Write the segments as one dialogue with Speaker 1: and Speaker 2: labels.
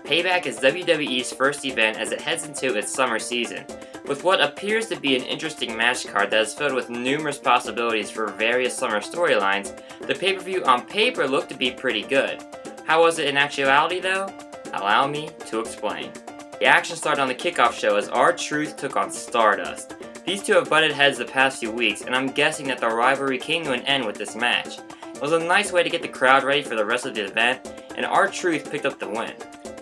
Speaker 1: Payback is WWE's first event as it heads into its summer season, with what appears to be an interesting match card that is filled with numerous possibilities for various summer storylines. The pay-per-view on paper looked to be pretty good. How was it in actuality though? Allow me to explain. The action started on the kickoff show as R-Truth took on Stardust. These two have butted heads the past few weeks, and I'm guessing that the rivalry came to an end with this match. It was a nice way to get the crowd ready for the rest of the event, and R-Truth picked up the win.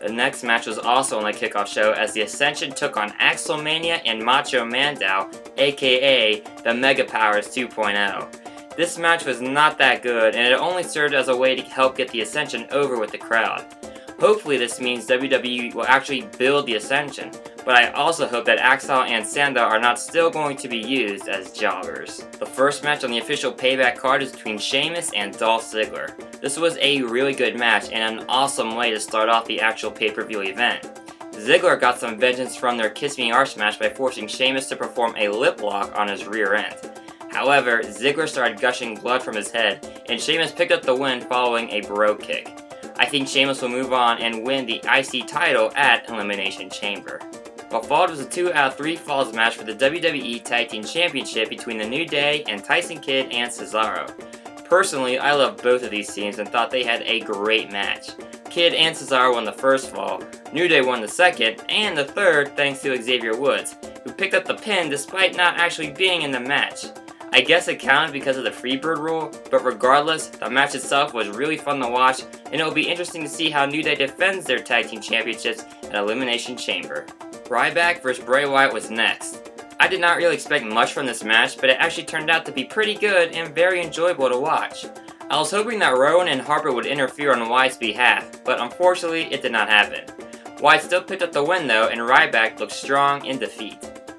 Speaker 1: The next match was also on the kickoff show as the Ascension took on Axelmania and Macho Mandow, aka the Mega Powers 2.0. This match was not that good, and it only served as a way to help get the Ascension over with the crowd. Hopefully this means WWE will actually build the Ascension, but I also hope that Axel and Sandow are not still going to be used as jobbers. The first match on the official Payback card is between Sheamus and Dolph Ziggler. This was a really good match and an awesome way to start off the actual pay-per-view event. Ziggler got some vengeance from their Kiss Me Arse match by forcing Sheamus to perform a lip lock on his rear end. However, Ziggler started gushing blood from his head, and Sheamus picked up the win following a bro kick. I think Sheamus will move on and win the IC title at Elimination Chamber. What followed was a 2 out of 3 falls match for the WWE Tag Team Championship between The New Day and Tyson Kidd and Cesaro. Personally, I love both of these teams and thought they had a great match. Kidd and Cesaro won the first fall, New Day won the second, and the third thanks to Xavier Woods, who picked up the pin despite not actually being in the match. I guess it counted because of the Freebird rule, but regardless, the match itself was really fun to watch, and it will be interesting to see how New Day defends their Tag Team Championships at Elimination Chamber. Ryback vs. Bray Wyatt was next. I did not really expect much from this match, but it actually turned out to be pretty good and very enjoyable to watch. I was hoping that Rowan and Harper would interfere on Wyatt's behalf, but unfortunately it did not happen. Wyatt still picked up the win though, and Ryback looked strong in defeat.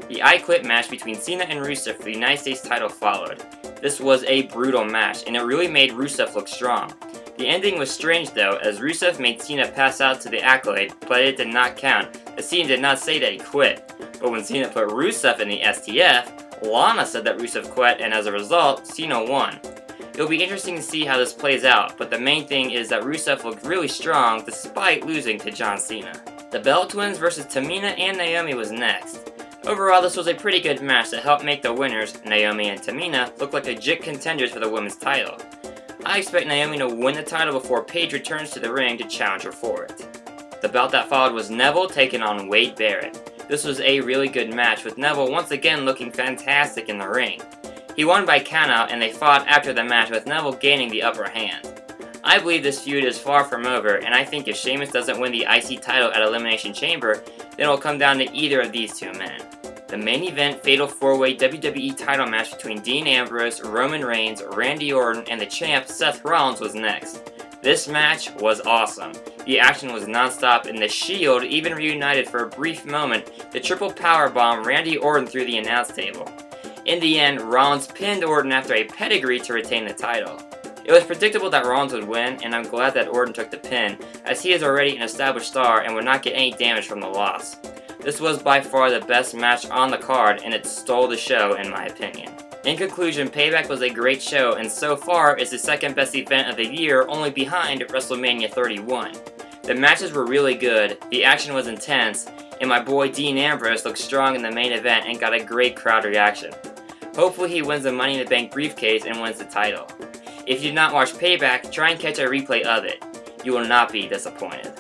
Speaker 1: The I Quit match between Cena and Rusev for the United States title followed. This was a brutal match, and it really made Rusev look strong. The ending was strange though, as Rusev made Cena pass out to the Accolade, but it did not count, as Cena did not say that he quit. But when Cena put Rusev in the STF, Lana said that Rusev quit, and as a result, Cena won. It will be interesting to see how this plays out, but the main thing is that Rusev looked really strong despite losing to John Cena. The Bella Twins vs. Tamina and Naomi was next. Overall, this was a pretty good match that helped make the winners, Naomi and Tamina, look like legit contenders for the women's title. I expect Naomi to win the title before Paige returns to the ring to challenge her for it. The bout that followed was Neville taking on Wade Barrett. This was a really good match, with Neville once again looking fantastic in the ring. He won by countout, and they fought after the match with Neville gaining the upper hand. I believe this feud is far from over, and I think if Sheamus doesn't win the IC title at Elimination Chamber, then it will come down to either of these two men. The main event Fatal 4-Way WWE title match between Dean Ambrose, Roman Reigns, Randy Orton, and the champ Seth Rollins was next. This match was awesome. The action was non-stop, and the Shield even reunited for a brief moment to triple powerbomb Randy Orton through the announce table. In the end, Rollins pinned Orton after a pedigree to retain the title. It was predictable that Rollins would win, and I'm glad that Orton took the pin, as he is already an established star and would not get any damage from the loss. This was by far the best match on the card, and it stole the show in my opinion. In conclusion, Payback was a great show, and so far is the second best event of the year, only behind WrestleMania 31. The matches were really good, the action was intense, and my boy Dean Ambrose looked strong in the main event and got a great crowd reaction. Hopefully he wins the Money in the Bank briefcase and wins the title. If you did not watch Payback, try and catch a replay of it. You will not be disappointed.